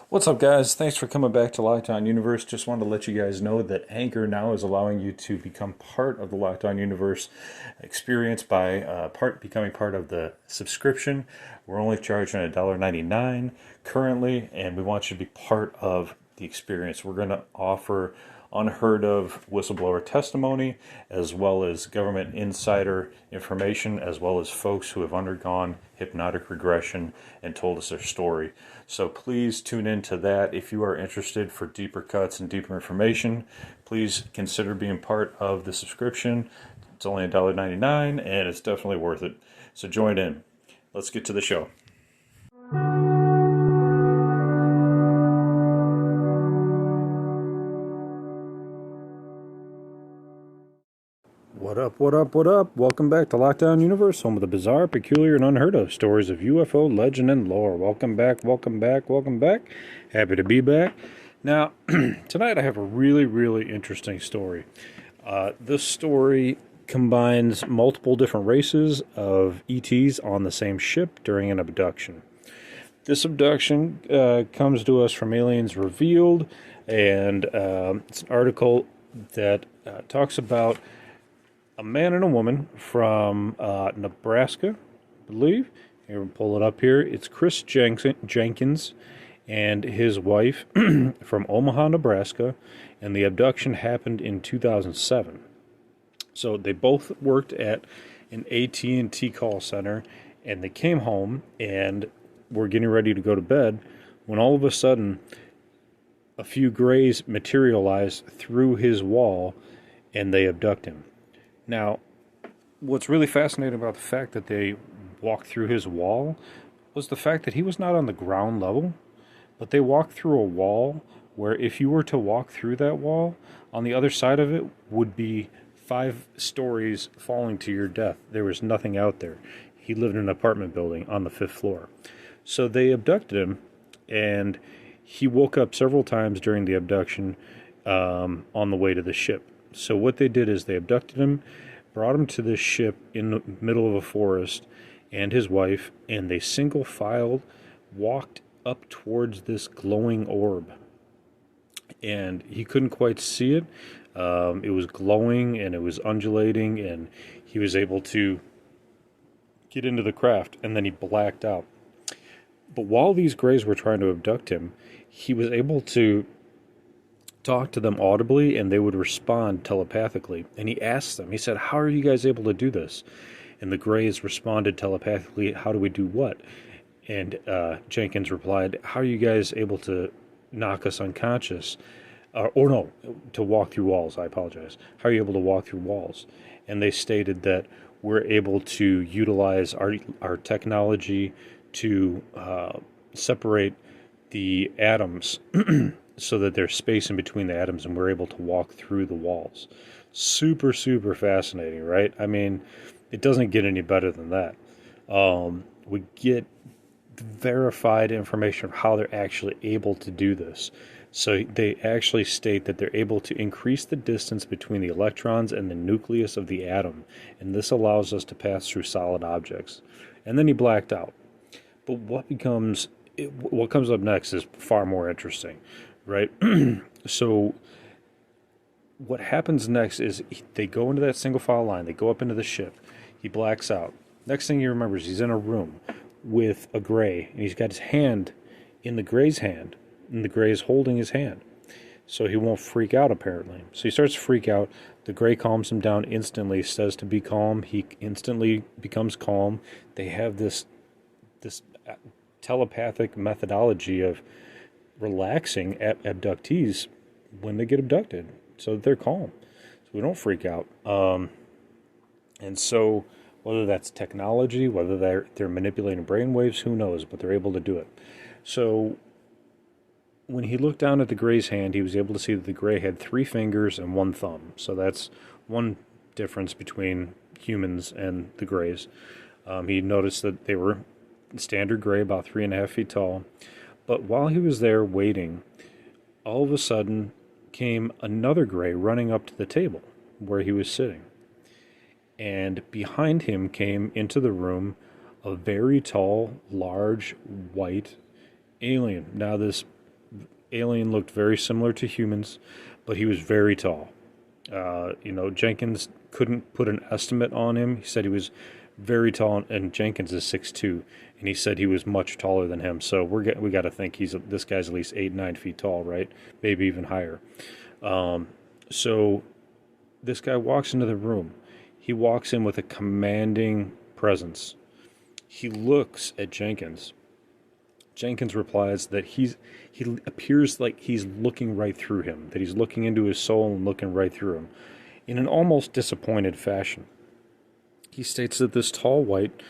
What's up, guys? Thanks for coming back to Lockdown Universe. Just wanted to let you guys know that Anchor now is allowing you to become part of the Lockdown Universe experience by becoming part of the subscription. We're only charging $1.99 currently, and we want you to be part of the experience. We're going to offer unheard of whistleblower testimony, as well as government insider information, as well as folks who have undergone hypnotic regression and told us their story. So please tune into that. If you are interested for deeper cuts and deeper information, please consider being part of the subscription. It's only $1.99 and it's definitely worth it. So join in. Let's get to the show. What up, what up, what up? Welcome back to Lockdown Universe, home of the bizarre, peculiar, and unheard of stories of UFO legend and lore. Welcome back, welcome back, welcome back. Happy to be back. Now, tonight I have a really, really interesting story. This story combines multiple different races of ETs on the same ship during an abduction. This abduction comes to us from Aliens Revealed, and it's an article that talks about a man and a woman from Nebraska, I believe. Here, we'll pull it up here. It's Chris Jenkins and his wife from Omaha, Nebraska, and the abduction happened in 2007. So they both worked at an AT&T call center, and they came home and were getting ready to go to bed when all of a sudden a few grays materialized through his wall and they abduct him. Now, what's really fascinating about the fact that they walked through his wall was the fact that he was not on the ground level, but they walked through a wall where if you were to walk through that wall, on the other side of it would be 5 stories falling to your death. There was nothing out there. He lived in an apartment building on the 5th floor. So they abducted him, and he woke up several times during the abduction on the way to the ship. So what they did is they abducted him, brought him to this ship in the middle of a forest, and his wife, and they single-filed walked up towards this glowing orb. And he couldn't quite see it. It was glowing, and it was undulating, and he was able to get into the craft, and then he blacked out. But while these Greys were trying to abduct him, he was able to talk to them audibly, and they would respond telepathically. And he asked them, he said, "How are you guys able to do this?" And the Greys responded telepathically, "How do we do what?" And Jenkins replied, "How are you guys able to knock us unconscious? Or no, to walk through walls, I apologize. How are you able to walk through walls?" And they stated that we're able to utilize our technology to separate the atoms so that there's space in between the atoms, and we're able to walk through the walls. Super, super fascinating, right? I mean, it doesn't get any better than that. We get verified information of how they're actually able to do this. So they actually state that they're able to increase the distance between the electrons and the nucleus of the atom, and this allows us to pass through solid objects. And then he blacked out. But what comes up next is far more interesting, right? So what happens next is they go into that single file line, they go up into the ship, he blacks out. Next thing he remembers, he's in a room with a Gray, and he's got his hand in the Gray's hand, and the Gray is holding his hand. So he won't freak out, apparently. So he starts to freak out. The Gray calms him down instantly, says to be calm. He instantly becomes calm. They have this telepathic methodology of relaxing abductees when they get abducted so that they're calm, so we don't freak out. And so whether that's technology, whether they're manipulating brainwaves, who knows, but they're able to do it. So when he looked down at the Gray's hand, he was able to see that the Gray had 3 fingers and 1 thumb. So that's one difference between humans and the Grays. He noticed that they were standard Gray, about 3.5 feet tall. But while he was there waiting, all of a sudden came another Gray running up to the table where he was sitting. And behind him came into the room a very tall, large, white alien. Now, this alien looked very similar to humans, but he was very tall. Jenkins couldn't put an estimate on him. He said he was very tall, and Jenkins is 6'2", and he said he was much taller than him. So we got to think this guy's at least 8-9 feet tall, right? Maybe even higher. So this guy walks into the room. He walks in with a commanding presence. He looks at Jenkins. Jenkins replies that he appears like he's looking right through him, that he's looking into his soul and looking right through him, in an almost disappointed fashion. He states that this tall white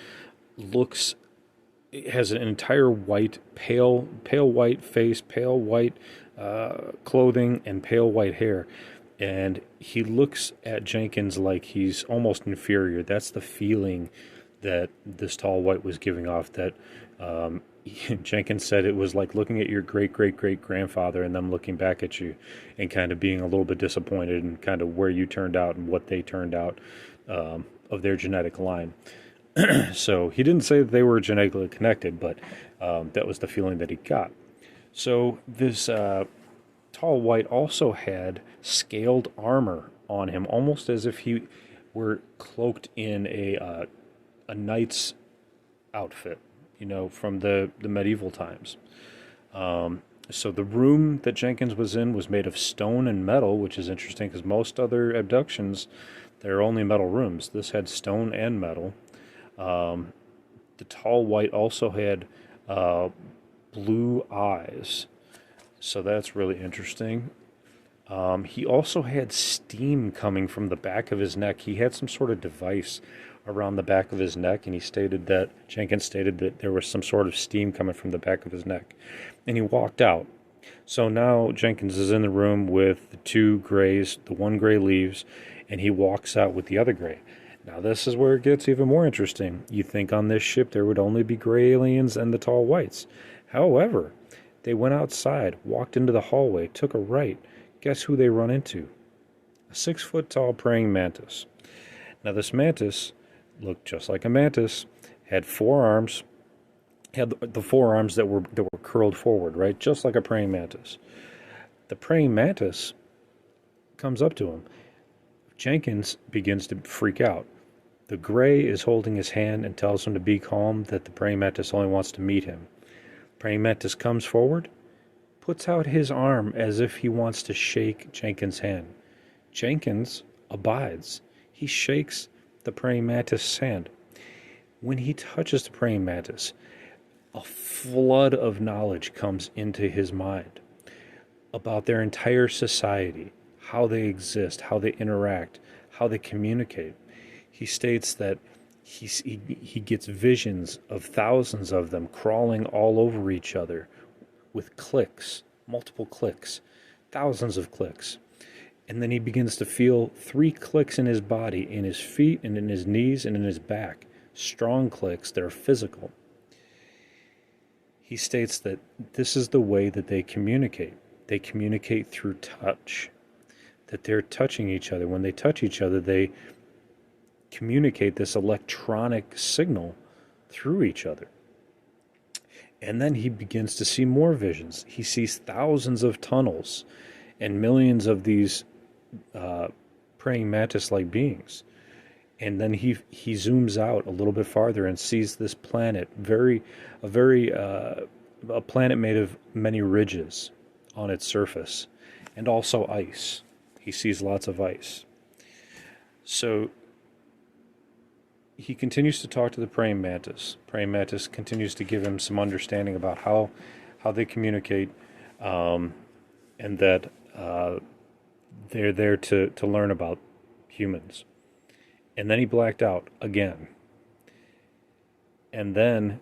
has an entire white, pale white face, pale white clothing, and pale white hair. And he looks at Jenkins like he's almost inferior. That's the feeling that this tall white was giving off, that Jenkins said it was like looking at your great-great-great-grandfather and them looking back at you and kind of being a little bit disappointed in kind of where you turned out and what they turned out of their genetic line. So he didn't say that they were genetically connected, but that was the feeling that he got. So this tall white also had scaled armor on him, almost as if he were cloaked in a knight's outfit, from the medieval times. So the room that Jenkins was in was made of stone and metal, which is interesting because most other abductions, they're only metal rooms. This had stone and metal. The tall white also had blue eyes, so that's really interesting. He also had steam coming from the back of his neck. He had some sort of device around the back of his neck, and Jenkins stated that there was some sort of steam coming from the back of his neck. And he walked out. So now Jenkins is in the room with the two grays, the one gray leaves, and he walks out with the other gray. Now this is where it gets even more interesting. You think on this ship there would only be gray aliens and the tall whites. However, they went outside, walked into the hallway, took a right. Guess who they run into? A 6-foot-tall praying mantis. Now this mantis looked just like a mantis, had 4 arms, had the 4 arms that were curled forward, right? Just like a praying mantis. The praying mantis comes up to him. Jenkins begins to freak out. The gray is holding his hand and tells him to be calm, that the praying mantis only wants to meet him. Praying mantis comes forward, puts out his arm as if he wants to shake Jenkins' hand. Jenkins abides. He shakes the praying mantis' hand. When he touches the praying mantis, a flood of knowledge comes into his mind about their entire society, how they exist, how they interact, how they communicate. He states that he gets visions of thousands of them crawling all over each other with clicks, multiple clicks, thousands of clicks. And then he begins to feel 3 clicks in his body, in his feet and in his knees and in his back. Strong clicks that are physical. He states that this is the way that they communicate. They communicate through touch. That they're touching each other. When they touch each other, they communicate this electronic signal through each other. And then he begins to see more visions. He sees thousands of tunnels and millions of these praying mantis-like beings. And then he zooms out a little bit farther and sees this planet, a planet made of many ridges on its surface, and also ice. He sees lots of ice. So he continues to talk to the praying mantis. Praying mantis continues to give him some understanding about how they communicate, and that they're there to learn about humans. And then he blacked out again. And then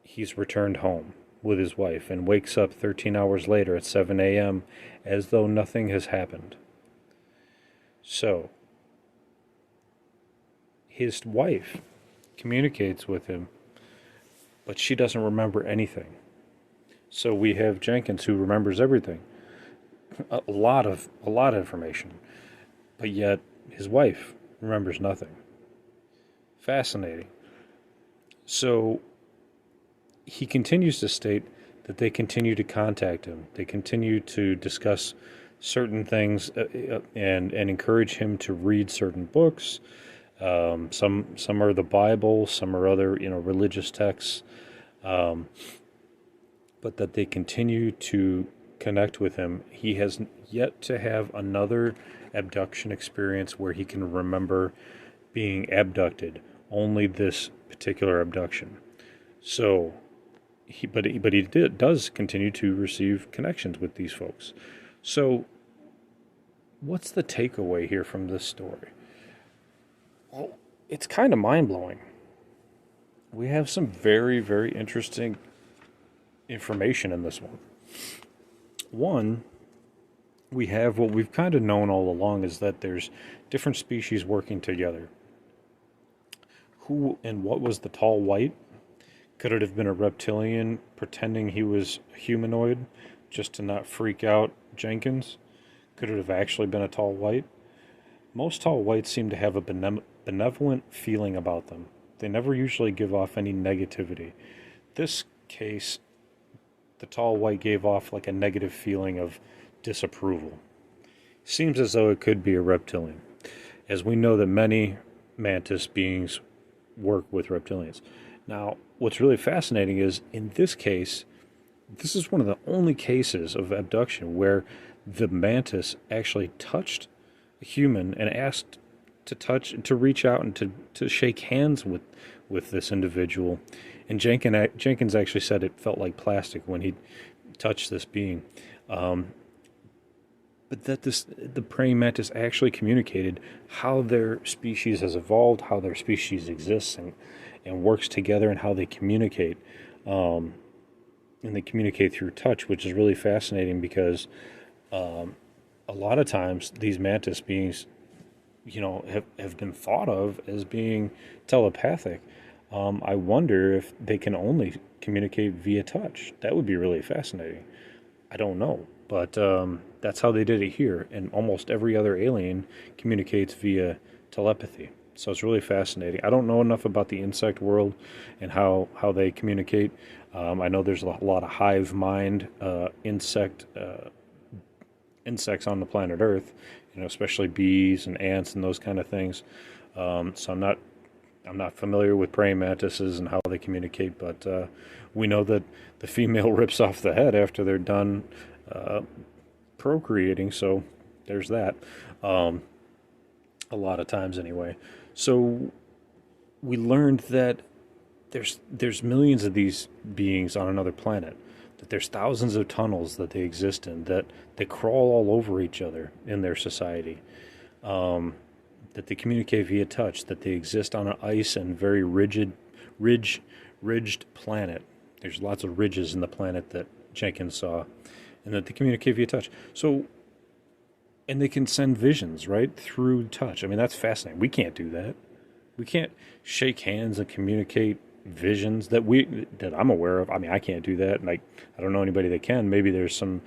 he's returned home with his wife and wakes up 13 hours later at 7 a.m. as though nothing has happened. So his wife communicates with him, but she doesn't remember anything. So we have Jenkins, who remembers everything, a lot of information, but yet his wife remembers nothing. Fascinating. So he continues to state that they continue to contact him. They continue to discuss certain things and encourage him to read certain books. Some are the Bible, some are other religious texts, but that they continue to connect with him. He has yet to have another abduction experience where he can remember being abducted. Only this particular abduction. So, he does continue to receive connections with these folks. So, what's the takeaway here from this story? Well, it's kind of mind-blowing. We have some very, very interesting information in this one. One, we have what we've kind of known all along is that there's different species working together. Who and what was the tall white? Could it have been a reptilian pretending he was humanoid just to not freak out Jenkins? Could it have actually been a tall white? Most tall whites seem to have a benevolent feeling about them. They never usually give off any negativity. This case, the tall white gave off like a negative feeling of disapproval. Seems as though it could be a reptilian, as we know that many mantis beings work with reptilians. Now, what's really fascinating is, in this case, this is one of the only cases of abduction where the mantis actually touched a human and asked to reach out and to shake hands with this individual. And Jenkins actually said it felt like plastic when he touched this being. But that the praying mantis actually communicated how their species has evolved, how their species exists and works together, and how they communicate. And they communicate through touch, which is really fascinating because a lot of times these mantis beings, have been thought of as being telepathic. I wonder if they can only communicate via touch. That would be really fascinating. I don't know. But that's how they did it here. And almost every other alien communicates via telepathy. So it's really fascinating. I don't know enough about the insect world and how they communicate. I know there's a lot of hive mind insects on the planet Earth, especially bees and ants and those kind of things. So I'm not familiar with praying mantises and how they communicate, but we know that the female rips off the head after they're done procreating, so there's that. A lot of times anyway. So we learned that there's millions of these beings on another planet, that there's thousands of tunnels that they exist in, that they crawl all over each other in their society, that they communicate via touch, that they exist on an ice and very ridged planet. There's lots of ridges in the planet that Jenkins saw, and that they communicate via touch. So, and they can send visions, right, through touch. I mean, that's fascinating. We can't do that. We can't shake hands and communicate visions that I'm aware of. I mean, I can't do that, and I don't know anybody that can. Maybe there's some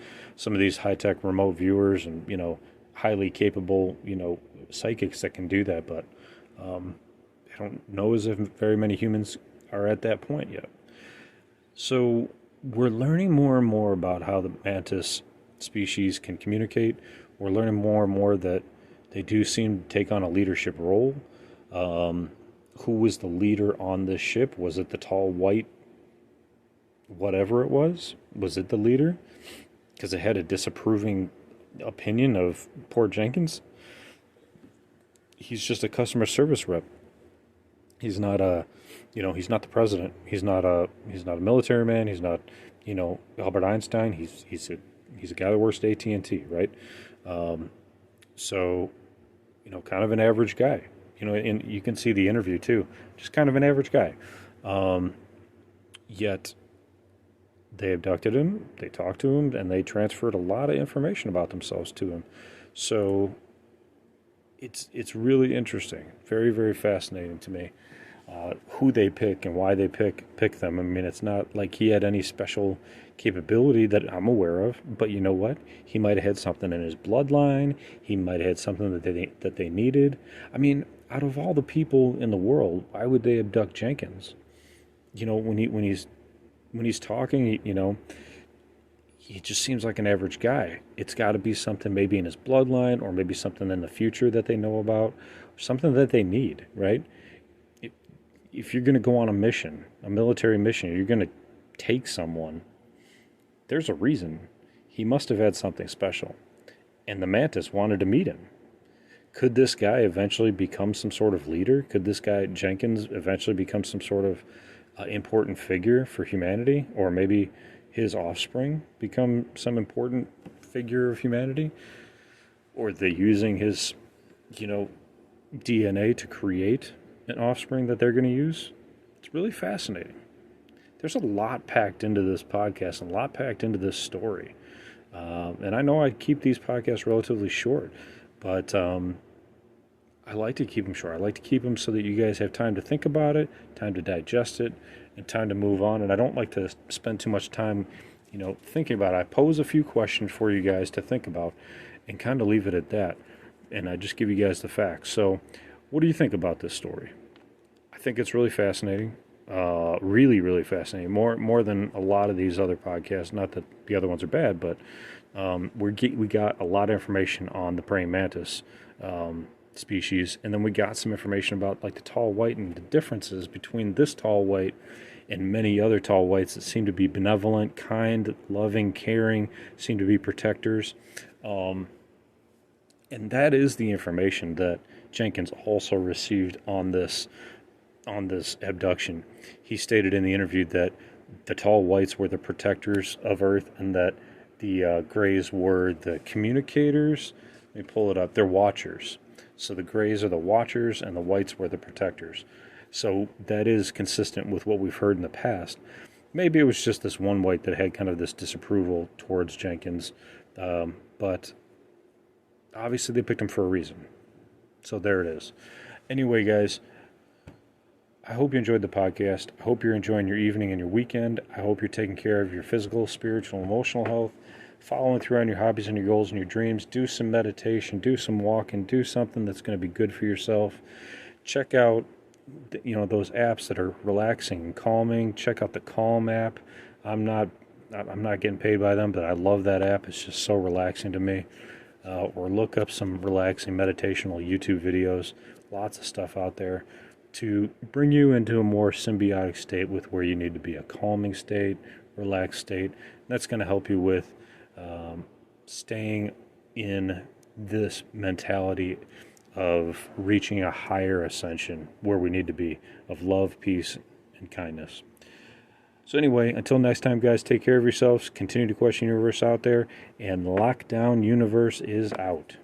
of these high-tech remote viewers and, highly capable, psychics that can do that, but I don't know as if very many humans are at that point yet. So we're learning more and more about how the mantis species can communicate. We're learning more and more that they do seem to take on a leadership role. Who was the leader on this ship? Was it the tall white, whatever it was? Was it the leader? Because it had a disapproving opinion of poor Jenkins. He's just a customer service rep. He's not he's not the president. He's not a military man. He's not, Albert Einstein. He's a guy that works at AT&T, right? So, kind of an average guy. And you can see the interview too. Just kind of an average guy. Yet they abducted him, they talked to him, and they transferred a lot of information about themselves to him. So it's really interesting. Very, very fascinating to me. Who they pick and why they pick them. I mean, it's not like he had any special capability that I'm aware of, but you know what? He might have had something in his bloodline. He might have had something that they needed. I mean, out of all the people in the world, why would they abduct Jenkins? when he's talking, he just seems like an average guy. It's got to be something maybe in his bloodline, or maybe something in the future that they know about, or something that they need, right? If you're going to go on a mission, a military mission, you're going to take someone, there's a reason. He must have had something special. And the Mantis wanted to meet him. Could this guy eventually become some sort of leader? Could this guy, Jenkins, eventually become some sort of important figure for humanity? Or maybe his offspring become some important figure of humanity? Or are they using his, DNA to create an offspring that they're going to use? It's really fascinating. There's a lot packed into this podcast and a lot packed into this story. And I know I keep these podcasts relatively short, but I like to keep them short. I like to keep them so that you guys have time to think about it, time to digest it, and time to move on. And I don't like to spend too much time, thinking about it. I pose a few questions for you guys to think about and kind of leave it at that. And I just give you guys the facts. So what do you think about this story? I think it's really fascinating. Really, really fascinating. More than a lot of these other podcasts. Not that the other ones are bad, but we got a lot of information on the praying mantis species, and then we got some information about like the tall white and the differences between this tall white and many other tall whites that seem to be benevolent, kind, loving, caring, seem to be protectors. And that is the information that Jenkins also received on this abduction. He stated in the interview that the tall whites were the protectors of Earth, and that the grays were the communicators. Let me pull it up. They're watchers. So the grays are the watchers, and the whites were the protectors. So that is consistent with what we've heard in the past. Maybe it was just this one white that had kind of this disapproval towards Jenkins, but obviously they picked him for a reason. So there it is. Anyway, guys, I hope you enjoyed the podcast. I hope you're enjoying your evening and your weekend. I hope you're taking care of your physical, spiritual, emotional health, following through on your hobbies and your goals and your dreams. Do some meditation, do some walking, do something that's going to be good for yourself. Check out, those apps that are relaxing and calming. Check out the Calm app. I'm not getting paid by them, but I love that app. It's just so relaxing to me. Or look up some relaxing meditational YouTube videos. Lots of stuff out there to bring you into a more symbiotic state with where you need to be, a calming state, relaxed state. That's going to help you with staying in this mentality of reaching a higher ascension where we need to be, of love, peace, and kindness. So anyway, until next time, guys, take care of yourselves, continue to question universe out there, and Lockdown Universe is out.